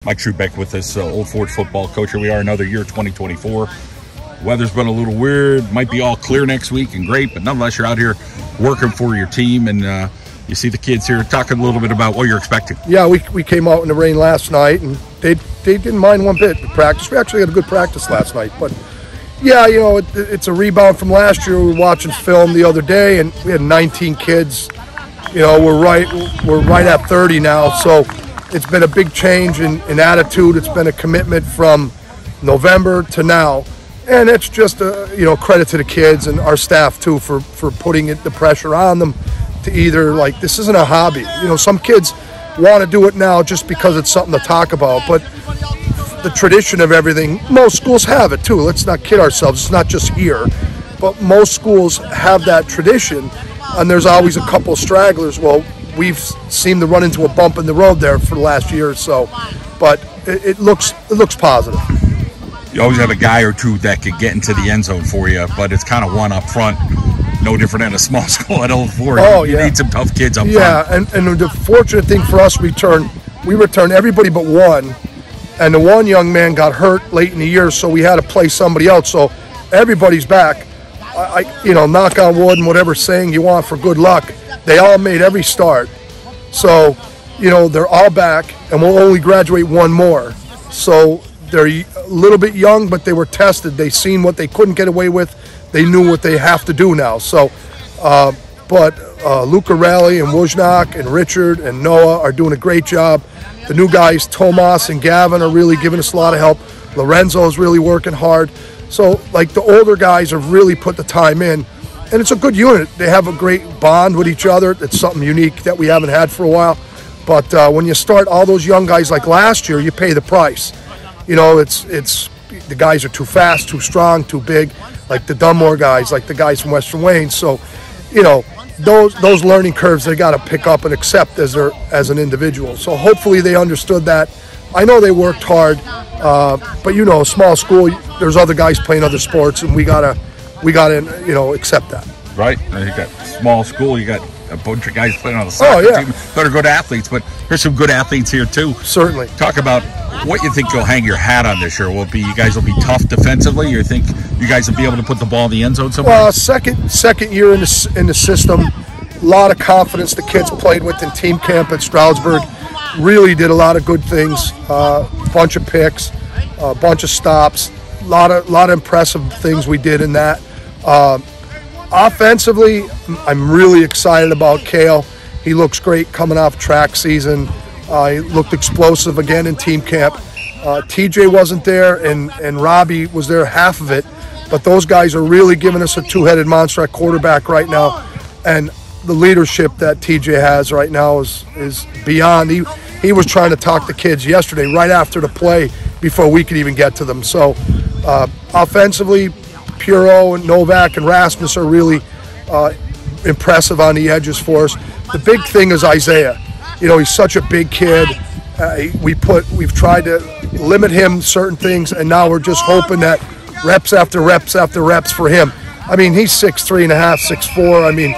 Mike Schuback with us, Old Fort football coach. Here we are, another year, 2024. Weather's been a little weird. Might be all clear next week and great, but nonetheless, you're out here working for your team, and you see the kids here talking a little bit about what you're expecting. Yeah, we came out in the rain last night, and they didn't mind one bit the practice. We actually had a good practice last night, but yeah, you know, it's a rebound from last year. We were watching film the other day, and we had 19 kids. You know, we're right at 30 now, so it's been a big change in attitude. It's been a commitment from November to now, and it's just a credit to the kids and our staff too for putting the pressure on them to either, like, this isn't a hobby. You know, some kids want to do it now just because it's something to talk about, but the tradition of everything, most schools have it too. Let's not kid ourselves. It's not just here, but most schools have that tradition, and there's always a couple stragglers. Well, we've seemed to run into a bump in the road there for the last year or so, but it looks positive. You always have a guy or two that could get into the end zone for you, but it's kind of one up front. No different than a small school at Old Fort. Oh, you yeah. need some tough kids up front. Yeah, and the fortunate thing for us, we returned everybody but one, and the one young man got hurt late in the year, so we had to play somebody else. So everybody's back. Knock on wood and whatever saying you want for good luck. They all made every start. So, they're all back, and we'll only graduate one more. So they're a little bit young, but they were tested. They seen what they couldn't get away with. They knew what they have to do now. So, Luca Raleigh and Wojnak and Richard and Noah are doing a great job. The new guys, Tomas and Gavin, are really giving us a lot of help. Lorenzo's really working hard. So, like, the older guys have really put the time in. And it's a good unit. They have a great bond with each other. It's something unique that we haven't had for a while. But when you start all those young guys like last year, you pay the price. It's the guys are too fast, too strong, too big, like the Dunmore guys, like the guys from Western Wayne. So, those learning curves they got to pick up and accept as an individual. So hopefully they understood that. I know they worked hard, but a small school, there's other guys playing other sports, and we gotta accept that. Right? You got small school, you got a bunch of guys playing on the soccer team that are good athletes, but there's some good athletes here too. Certainly. Talk about what you think you'll hang your hat on this year. Will it be you guys will be tough defensively? You think you guys will be able to put the ball in the end zone somewhere? Well, second year in the system, a lot of confidence the kids played with in team camp at Stroudsburg. Really did a lot of good things, bunch of picks, a bunch of stops, a lot of impressive things we did in that. Offensively, I'm really excited about Kale. He looks great coming off track season. He looked explosive again in team camp. TJ wasn't there, and Robbie was there half of it, but those guys are really giving us a two-headed monster at quarterback right now, and the leadership that TJ has right now is beyond. He was trying to talk to kids yesterday right after the play before we could even get to them. So offensively, Puro and Novak and Rasmus are really impressive on the edges for us. The big thing is Isaiah. He's such a big kid. We've tried to limit him certain things, and now we're just hoping that reps after reps after reps for him. I mean, he's 6'3.5", 6'4". I mean,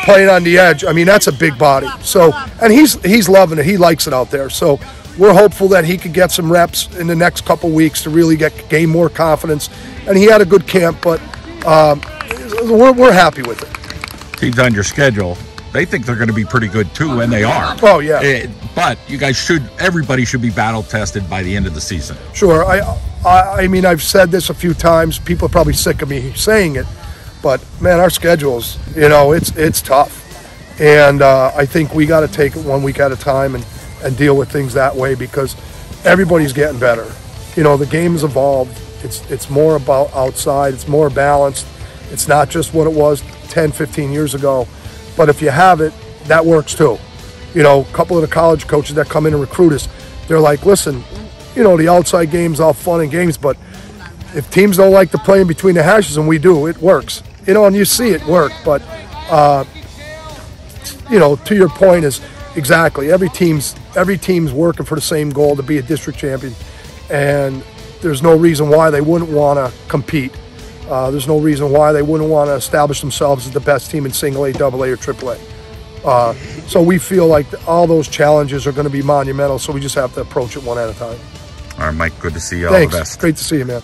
playing on the edge. I mean, that's a big body. So, and he's loving it. He likes it out there. So we're hopeful that he could get some reps in the next couple weeks to really gain more confidence. And he had a good camp, but we're happy with it. Teams on your schedule, they think they're going to be pretty good too, and they are. Oh, yeah. But you guys everybody should be battle tested by the end of the season. Sure. I mean, I've said this a few times. People are probably sick of me saying it, but man, our schedules, it's tough, and I think we got to take it 1 week at a time and deal with things that way, because everybody's getting better. The game's evolved. It's more about outside. It's more balanced. It's not just what it was 10, 15 years ago. But if you have it, that works too. A couple of the college coaches that come in and recruit us, they're like, listen, the outside game's all fun and games, but if teams don't like to play in between the hashes, and we do, it works. And you see it work. But, to your point is exactly, every team's working for the same goal, to be a district champion. And there's no reason why they wouldn't want to compete. There's no reason why they wouldn't want to establish themselves as the best team in single A, double A, or triple A. So we feel like all those challenges are going to be monumental, so we just have to approach it one at a time. All right, Mike, good to see you. All Thanks. the best. Great to see you, man.